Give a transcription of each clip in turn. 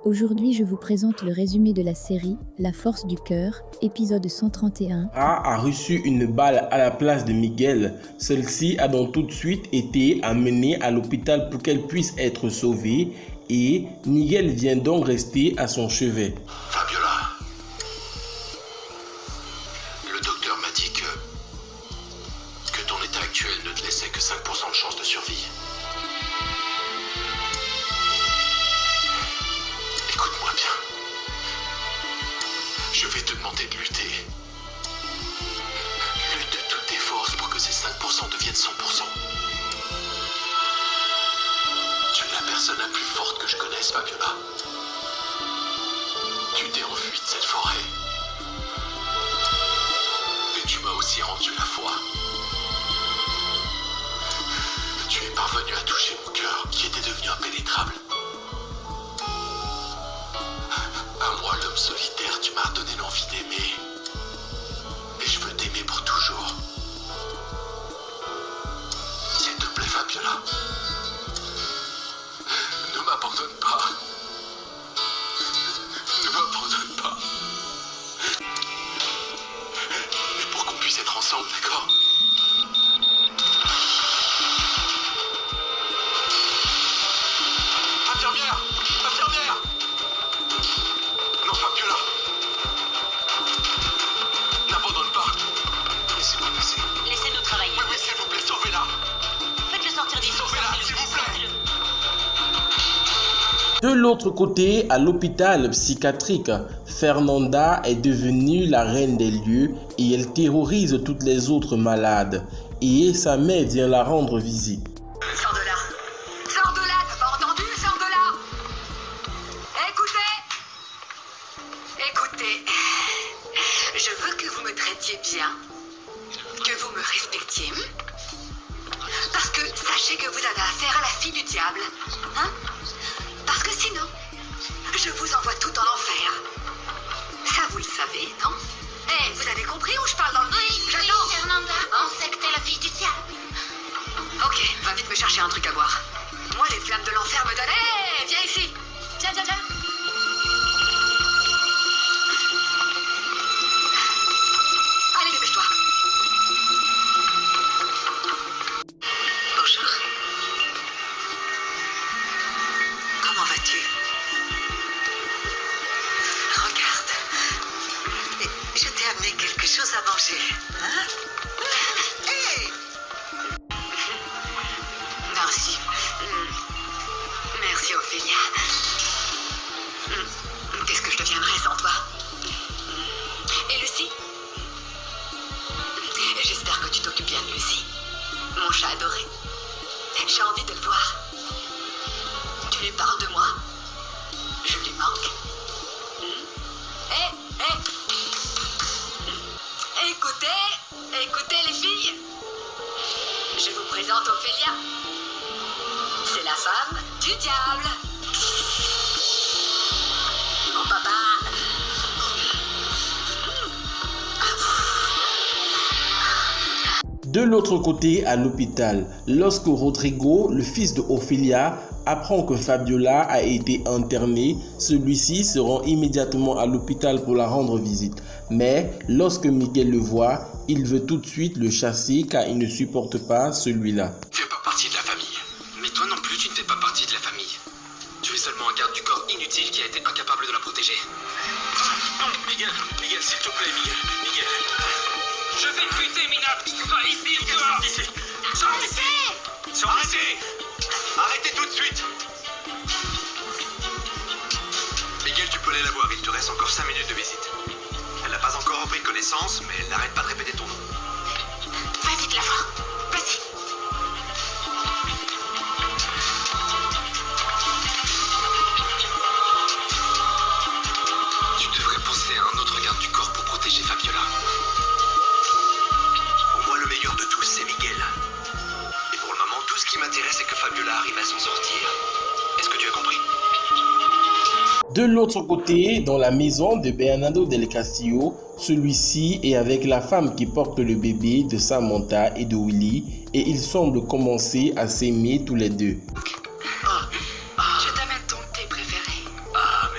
Aujourd'hui, je vous présente le résumé de la série La force du cœur, épisode 131. A reçu une balle à la place de Miguel. Celle-ci a donc tout de suite été amenée à l'hôpital pour qu'elle puisse être sauvée et Miguel vient donc rester à son chevet. Fabiola, le docteur m'a dit que ton état actuel ne te laissait que 5% de chance de survie. Écoute-moi bien. Je vais te demander de lutter. Lutte de toutes tes forces pour que ces 5% deviennent 100%. Tu es la personne la plus forte que je connaisse, Fabiola. Tu t'es enfuie de cette forêt. Et tu m'as aussi rendu la foi. Tu es parvenu à toucher mon cœur, qui était devenu impénétrable. À moi, l'homme solitaire, tu m'as redonné l'envie d'aimer. Et je veux t'aimer pour toujours. S'il te plaît, Fabiola. Ne m'abandonne pas. Ne m'abandonne pas. Mais pour qu'on puisse être ensemble, d'accord? Infirmière! Infirmière! Non, Fabiola! N'abandonne pas! Laissez-moi passer. Laissez-nous travailler. Oui, mais s'il vous plaît, sauvez-la! Faites-le sortir d'ici. Sauvez-la, s'il vous plaît! De l'autre côté, à l'hôpital psychiatrique, Fernanda est devenue la reine des lieux et elle terrorise toutes les autres malades. Et sa mère vient la rendre visite. Sors de là! Sors de là! T'as pas entendu? Sors de là! Écoutez! Écoutez! Je veux que vous me traitiez bien, que vous me respectiez. Parce que sachez que vous avez affaire à la fille du diable. Hein? Parce que sinon, je vous envoie tout en enfer. Ça, vous le savez, non? Eh, vous avez compris où je parle dans le... Oui, J'attends. Fernanda, on sait que t'es la fille du diable. Ok, va vite me chercher un truc à boire. Moi, les flammes de l'enfer me donnent... Hé, viens ici. Viens, viens, viens. Allez, dépêche-toi. Bonjour. Comment vas-tu? Regarde. Je t'ai amené quelque chose à manger. Hein? Hey! Merci. Merci, Ophélia. Qu'est-ce que je deviendrais sans toi? Et Lucie? J'espère que tu t'occupes bien de Lucie. Mon chat adoré. J'ai envie de le voir. Tu lui parles de moi? Je lui manque. Écoutez les filles. Je vous présente Ophélia. C'est la femme du diable. Mon papa. De l'autre côté, à l'hôpital, lorsque Rodrigo, le fils de Ophélia, apprend que Fabiola a été internée, celui-ci se rend immédiatement à l'hôpital pour la rendre visite. Mais lorsque Miguel le voit, il veut tout de suite le chasser car il ne supporte pas celui-là. Tu fais pas partie de la famille. Mais toi non plus, tu ne fais pas partie de la famille. Tu es seulement un garde du corps inutile qui a été incapable de la protéger. Miguel, s'il te plaît, Miguel. Je vais te buter, minable! Sois ici, Miguel, toi! sors d'ici! Sors d'ici! Sors d'ici! Arrêtez tout de suite! Miguel, tu peux aller la voir, il te reste encore 5 minutes de visite. Elle n'a pas encore repris connaissance, mais elle n'arrête pas de répéter ton nom. Va vite la voir. Vas-y. Tu devrais poser un autre garde du corps pour protéger Fabiola. Pour moi, le meilleur de tous, c'est Miguel. Et pour le moment, tout ce qui m'intéresse, c'est que Fabiola arrive à s'en sortir. Est-ce que tu as compris? De l'autre côté, dans la maison de Bernardo del Castillo, celui-ci est avec la femme qui porte le bébé de Samantha et de Willy et ils semblent commencer à s'aimer tous les deux. Je t'amène ton thé préféré. Ah,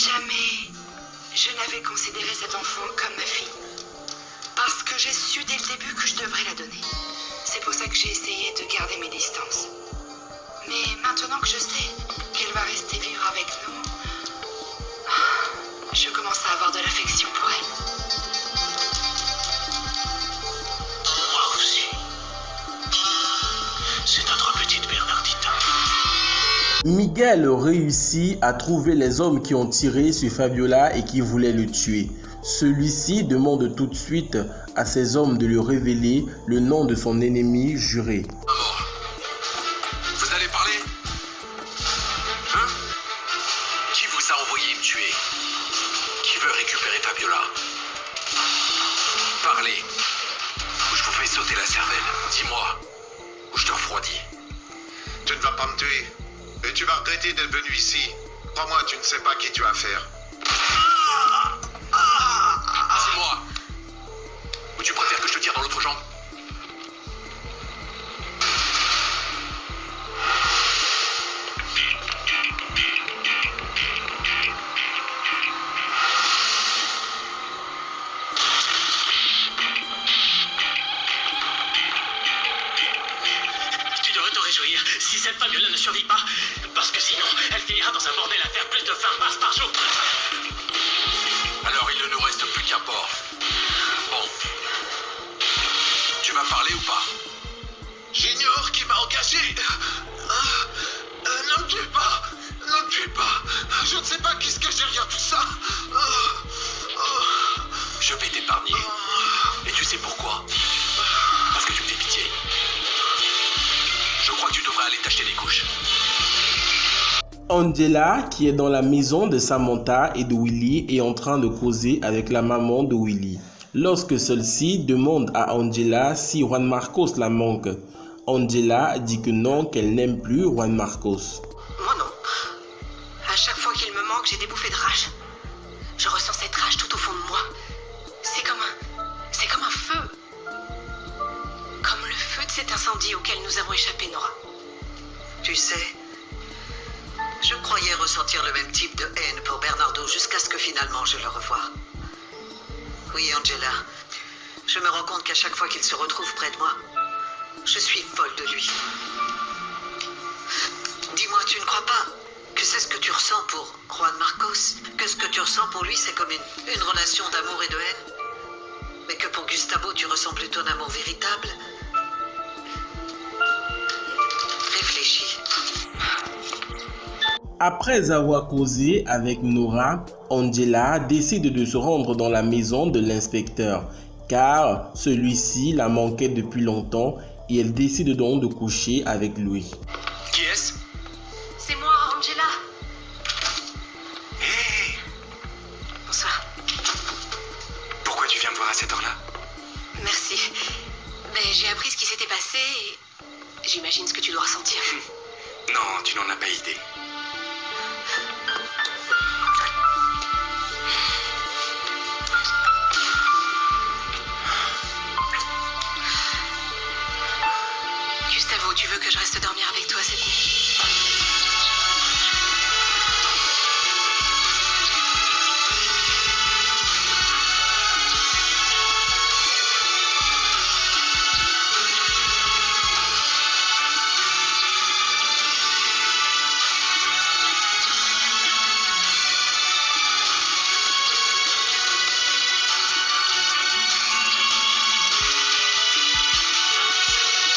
Jamais je n'avais considéré cet enfant comme ma fille. Parce que j'ai su dès le début que je devrais la donner. C'est pour ça que j'ai essayé de garder mes distances. Mais maintenant que je sais qu'elle va rester vivre avec nous, je commence à avoir de l'affection pour elle. Moi aussi. C'est notre petite Bernardita. Miguel réussit à trouver les hommes qui ont tiré sur Fabiola et qui voulaient le tuer. Celui-ci demande tout de suite à ces hommes de lui révéler le nom de son ennemi juré. Maman, vous allez parler? Hein? Qui vous a envoyé me tuer? Qui veut récupérer Fabiola? Parlez, ou je vous fais sauter la cervelle. Dis-moi, ou je te refroidis. Tu ne vas pas me tuer. Et tu vas regretter d'être venu ici. Crois-moi, tu ne sais pas qui tu as affaire. Dis-moi, ou tu préfères que je te tire dans l'autre jambe? Tu devrais te réjouir si cette Fabiola ne survit pas. Parce que sinon, elle finira dans un bordel à faire plus de 20 passes par jour. Alors il ne nous reste plus qu'un port. Bon. Tu vas parler ou pas? J'ignore qui m'a engagé. Ne me tuez pas. Ne me tuez pas. Je ne sais pas qui se cache derrière tout ça. Je vais t'épargner. Et tu sais pourquoi? Parce que tu me fais pitié. Je crois que tu devrais aller t'acheter des couches. Angela, qui est dans la maison de Samantha et de Willy, est en train de causer avec la maman de Willy. Lorsque celle-ci demande à Angela si Juan Marcos la manque, Angela dit que non, qu'elle n'aime plus Juan Marcos. Moi non. À chaque fois qu'il me manque, j'ai des bouffées de rage. Je ressens cette rage tout au fond de moi. C'est comme un feu. Comme le feu de cet incendie auquel nous avons échappé, Nora. Tu sais, je croyais ressentir le même type de haine pour Bernardo jusqu'à ce que finalement je le revoie. Oui, Angela, je me rends compte qu'à chaque fois qu'il se retrouve près de moi, je suis folle de lui. Dis-moi, tu ne crois pas que c'est ce que tu ressens pour Juan Marcos? Que ce que tu ressens pour lui, c'est comme une relation d'amour et de haine? Mais que pour Gustavo, tu ressens plutôt un amour véritable? Réfléchis. Après avoir causé avec Nora, Angela décide de se rendre dans la maison de l'inspecteur, car celui-ci la manquait depuis longtemps et elle décide donc de coucher avec lui. Qui est-ce? C'est moi, Angela. Hé! Bonsoir. Pourquoi tu viens me voir à cette heure-là? Merci. Mais j'ai appris ce qui s'était passé et j'imagine ce que tu dois ressentir. Non, tu n'en as pas idée. Gustavo, tu veux que je reste dormir avec toi cette nuit?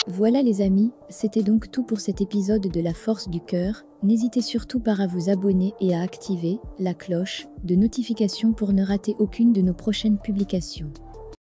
Voilà les amis, c'était donc tout pour cet épisode de La Force du Cœur. N'hésitez surtout pas à vous abonner et à activer la cloche de notification pour ne rater aucune de nos prochaines publications.